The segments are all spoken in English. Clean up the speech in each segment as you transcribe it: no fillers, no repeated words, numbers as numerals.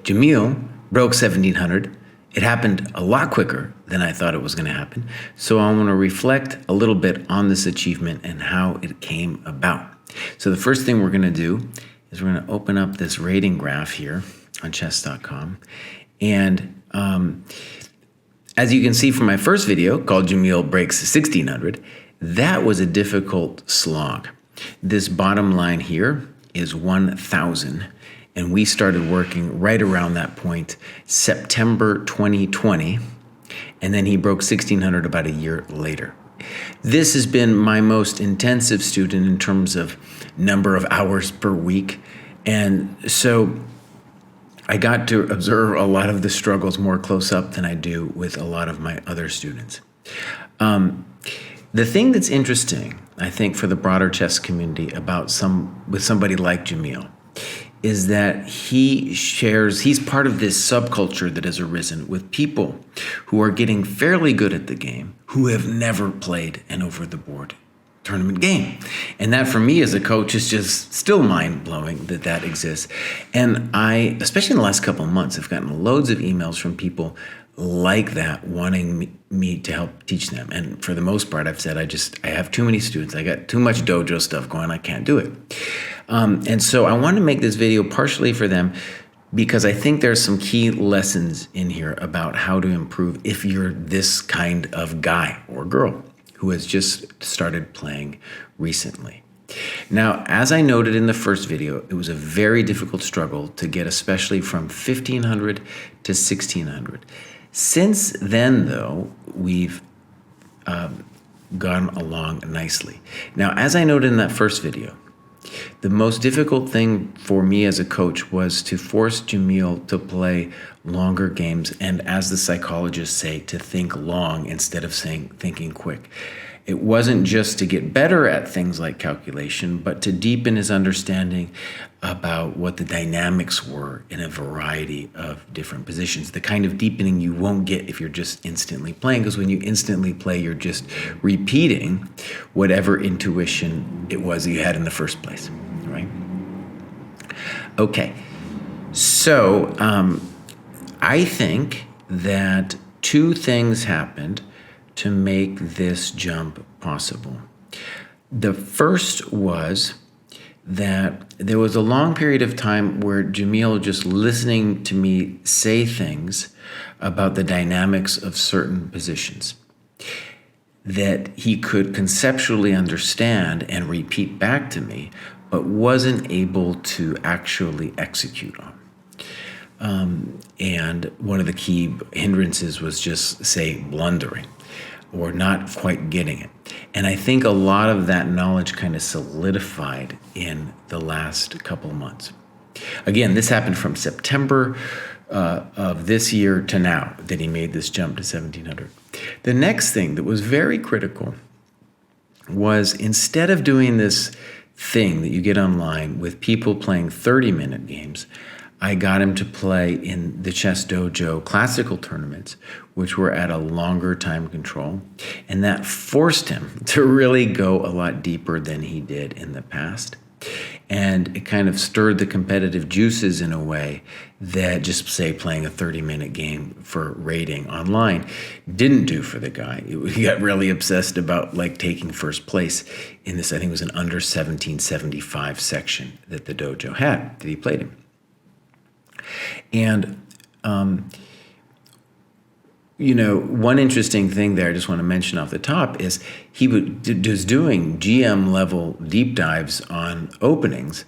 Jameel broke 1700. It happened a lot quicker than I thought it was going to happen. So I want to reflect a little bit on this achievement and how it came about. So the first thing we're going to do is we're going to open up this rating graph here on chess.com. And as you can see from my first video called Jameel Breaks 1600, that was a difficult slog. This bottom line here is 1000. And we started working right around that point, September 2020. And then he broke 1600 about a year later. This has been my most intensive student in terms of number of hours per week. And so I got to observe a lot of the struggles more close up than I do with a lot of my other students. The thing that's interesting, I think, for the broader chess community about somebody like Jameel is that he's part of this subculture that has arisen with people who are getting fairly good at the game who have never played an over-the-board tournament game. And that for me as a coach is just still mind-blowing that exists. And I, especially in the last couple of months, have gotten loads of emails from people like that wanting me to help teach them. And for the most part, I've said, I have too many students. I got too much dojo stuff going. I can't do it. And so I want to make this video partially for them because I think there's some key lessons in here about how to improve if you're this kind of guy or girl who has just started playing recently. Now, as I noted in the first video, it was a very difficult struggle to get, especially from 1500 to 1600. Since then, though, we've gone along nicely. Now, as I noted in that first video, the most difficult thing for me as a coach was to force Jameel to play longer games and, as the psychologists say, to think long instead of thinking quick. It wasn't just to get better at things like calculation, but to deepen his understanding about what the dynamics were in a variety of different positions. The kind of deepening you won't get if you're just instantly playing, because when you instantly play, you're just repeating whatever intuition it was that you had in the first place, right? Okay, so I think that two things happened to make this jump possible. The first was that there was a long period of time where Jameel just listening to me say things about the dynamics of certain positions that he could conceptually understand and repeat back to me, but wasn't able to actually execute on. And one of the key hindrances was just, say, blundering or not quite getting it. And I think a lot of that knowledge kind of solidified in the last couple of months. Again, this happened from September of this year to now that he made this jump to 1700. The next thing that was very critical was, instead of doing this thing that you get online with people playing 30-minute games, I got him to play in the ChessDojo classical tournaments, which were at a longer time control. And that forced him to really go a lot deeper than he did in the past. And it kind of stirred the competitive juices in a way that just, say, playing a 30-minute game for rating online didn't do for the guy. He got really obsessed about taking first place in this, I think it was an under 1775 section that the dojo had that he played in. And, one interesting thing there I just want to mention off the top is he was doing GM level deep dives on openings,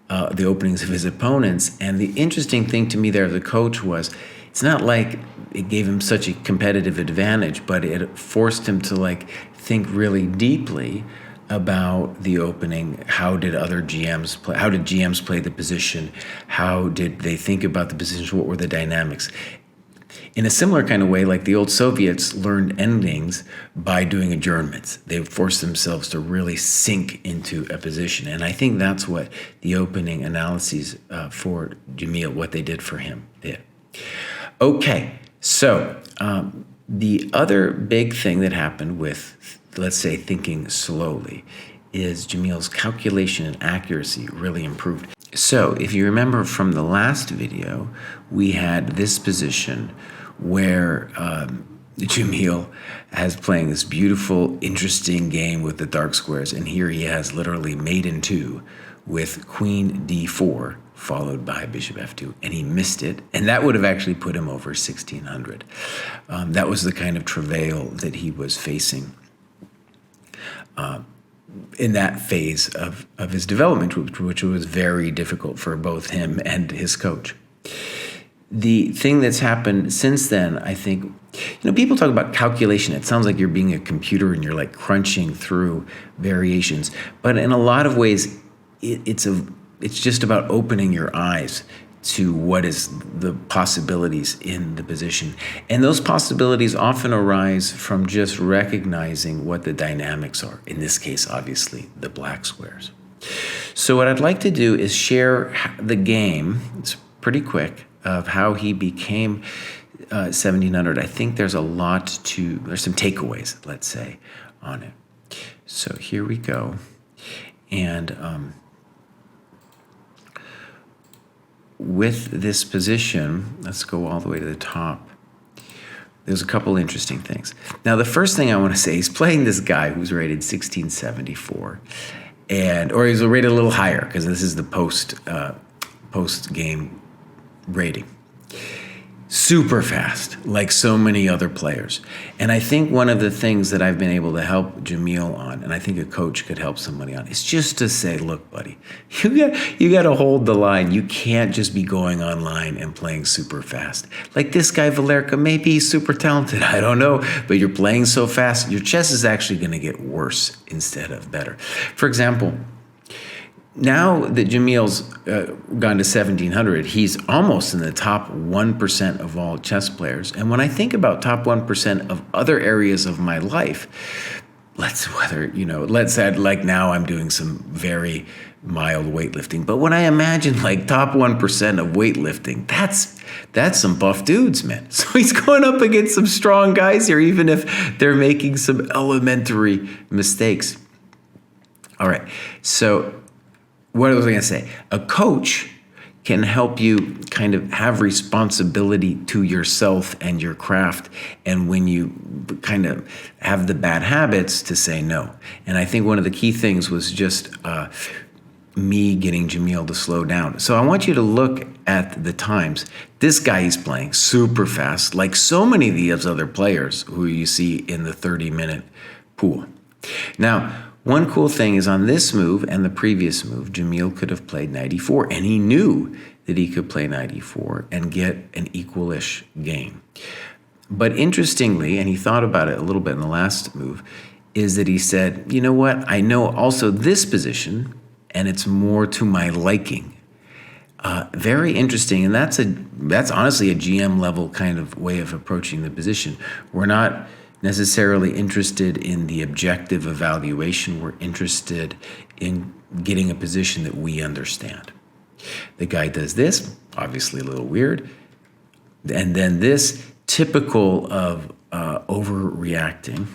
the openings of his opponents. And the interesting thing to me there as a coach was, it's not like it gave him such a competitive advantage, but it forced him to think really deeply about the opening. How did other GMs play? How did GMs play the position? How did they think about the position? What were the dynamics? In a similar kind of way, like the old Soviets learned endings by doing adjournments. They forced themselves to really sink into a position. And I think that's what the opening analyses for Jameel, what they did for him, did. Okay, so the other big thing that happened with, let's say, thinking slowly, is Jameel's calculation and accuracy really improved. So if you remember from the last video, we had this position where Jameel has playing this beautiful, interesting game with the dark squares, and here he has literally mate in 2 with queen d4 followed by bishop f2, and he missed it, and that would have actually put him over 1600. That was the kind of travail that he was facing in that phase of his development, which was very difficult for both him and his coach. The thing that's happened since then, I think, people talk about calculation. It sounds like you're being a computer and you're like crunching through variations. But in a lot of ways, it's just about opening your eyes to what is the possibilities in the position. And those possibilities often arise from just recognizing what the dynamics are. In this case, obviously, the black squares. So what I'd like to do is share the game. It's pretty quick, of how he became 1700. I think there's some takeaways, let's say, on it. So here we go. And with this position, let's go all the way to the top. There's a couple interesting things. Now, the first thing I want to say, he's playing this guy who's rated 1674, or he's rated a little higher because this is the post game rating. Super fast, like so many other players. And I think one of the things that I've been able to help Jameel on, and I think a coach could help somebody on, is just to say, look, buddy, you got to hold the line. You can't just be going online and playing super fast. Like this guy, Valerka, maybe he's super talented, I don't know, but you're playing so fast, your chess is actually going to get worse instead of better. For example, now that Jameel's gone to 1700, he's almost in the top 1% of all chess players. And when I think about top 1% of other areas of my life, let's say like now I'm doing some very mild weightlifting. But when I imagine like top 1% of weightlifting, that's some buff dudes, man. So he's going up against some strong guys here, even if they're making some elementary mistakes. All right, so what was I going to say? A coach can help you kind of have responsibility to yourself and your craft, and when you kind of have the bad habits, to say no. And I think one of the key things was just me getting Jameel to slow down. So I want you to look at the times. This guy is playing super fast, like so many of these other players who you see in the 30-minute pool. Now, one cool thing is on this move and the previous move, Jameel could have played knight e4, and he knew that he could play knight e4 and get an equalish game. But interestingly, and he thought about it a little bit in the last move, is that he said, you know what, I know also this position, and it's more to my liking. Very interesting, and that's honestly a GM level kind of way of approaching the position. We're not necessarily interested in the objective evaluation. We're interested in getting a position that we understand. The guy does this, obviously a little weird, and then this, typical of overreacting.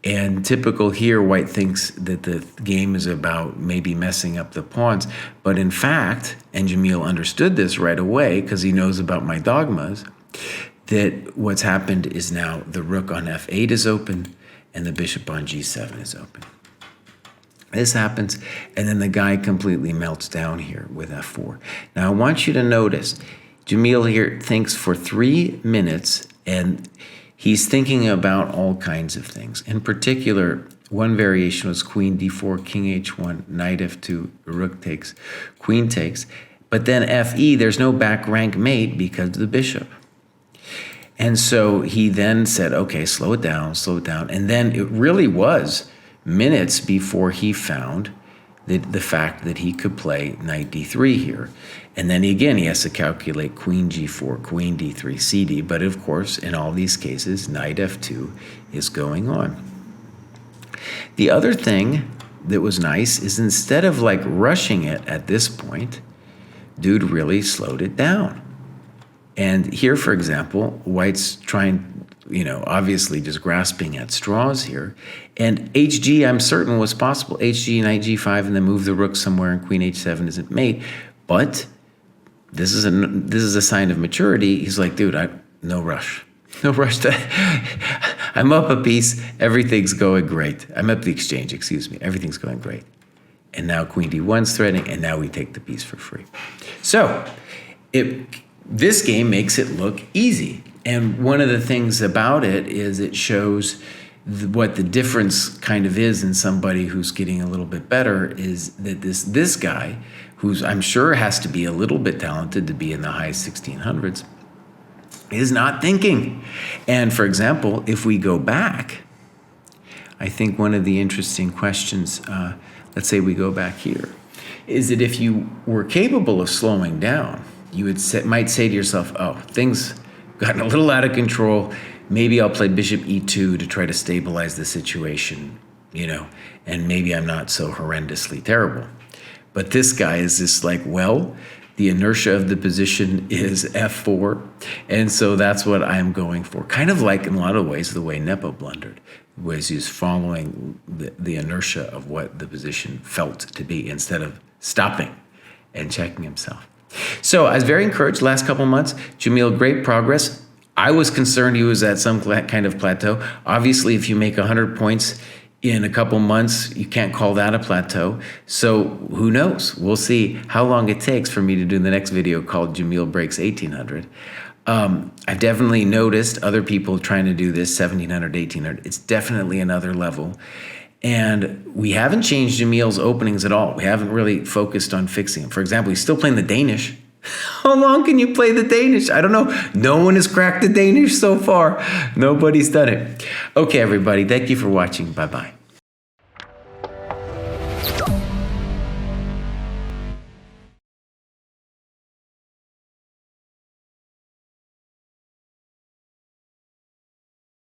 And typical here, white thinks that the game is about maybe messing up the pawns. But in fact, and Jameel understood this right away because he knows about my dogmas, that what's happened is now the rook on f8 is open and the bishop on g7 is open. This happens, and then the guy completely melts down here with f4. Now I want you to notice, Jameel here thinks for 3 minutes, and he's thinking about all kinds of things. In particular, one variation was queen d4, king h1, knight f2, rook takes, queen takes. But then fe, there's no back rank mate because of the bishop. And so he then said, okay, slow it down. And then it really was minutes before he found the fact that he could play knight d3 here. And then again, he has to calculate queen g4, queen d3, cd. But of course, in all these cases, knight f2 is going on. The other thing that was nice is instead of like rushing it at this point, dude really slowed it down. And here, for example, white's trying, obviously just grasping at straws here. And HG, I'm certain, was possible. HG, knight G5, and then move the rook somewhere, and queen H7 isn't mate. But this is a sign of maturity. He's like, dude, no rush. No rush. I'm up a piece. Everything's going great. I'm up the exchange, excuse me. Everything's going great. And now queen D1's threatening, and now we take the piece for free. So this game makes it look easy. And one of the things about it is it shows what the difference kind of is in somebody who's getting a little bit better, is that this guy, who's I'm sure has to be a little bit talented to be in the high 1600s, is not thinking. And for example, if we go back, I think one of the interesting questions, let's say we go back here, is that if you were capable of slowing down, you might say to yourself, oh, things gotten a little out of control. Maybe I'll play bishop e2 to try to stabilize the situation, and maybe I'm not so horrendously terrible. But this guy is just like, well, the inertia of the position is f4, and so that's what I'm going for. Kind of like, in a lot of ways, the way Nepo blundered, was he's following the inertia of what the position felt to be instead of stopping and checking himself. So I was very encouraged last couple months. Jameel, great progress. I was concerned he was at some kind of plateau. Obviously, if you make 100 points in a couple months, you can't call that a plateau. So who knows? We'll see how long it takes for me to do the next video called Jameel Breaks 1800. I've definitely noticed other people trying to do this 1700, 1800. It's definitely another level. And we haven't changed Jameel's openings at all. We haven't really focused on fixing him. For example, he's still playing the Danish. How long can you play the Danish? I don't know. No one has cracked the Danish so far. Nobody's done it. Okay, everybody. Thank you for watching. Bye-bye.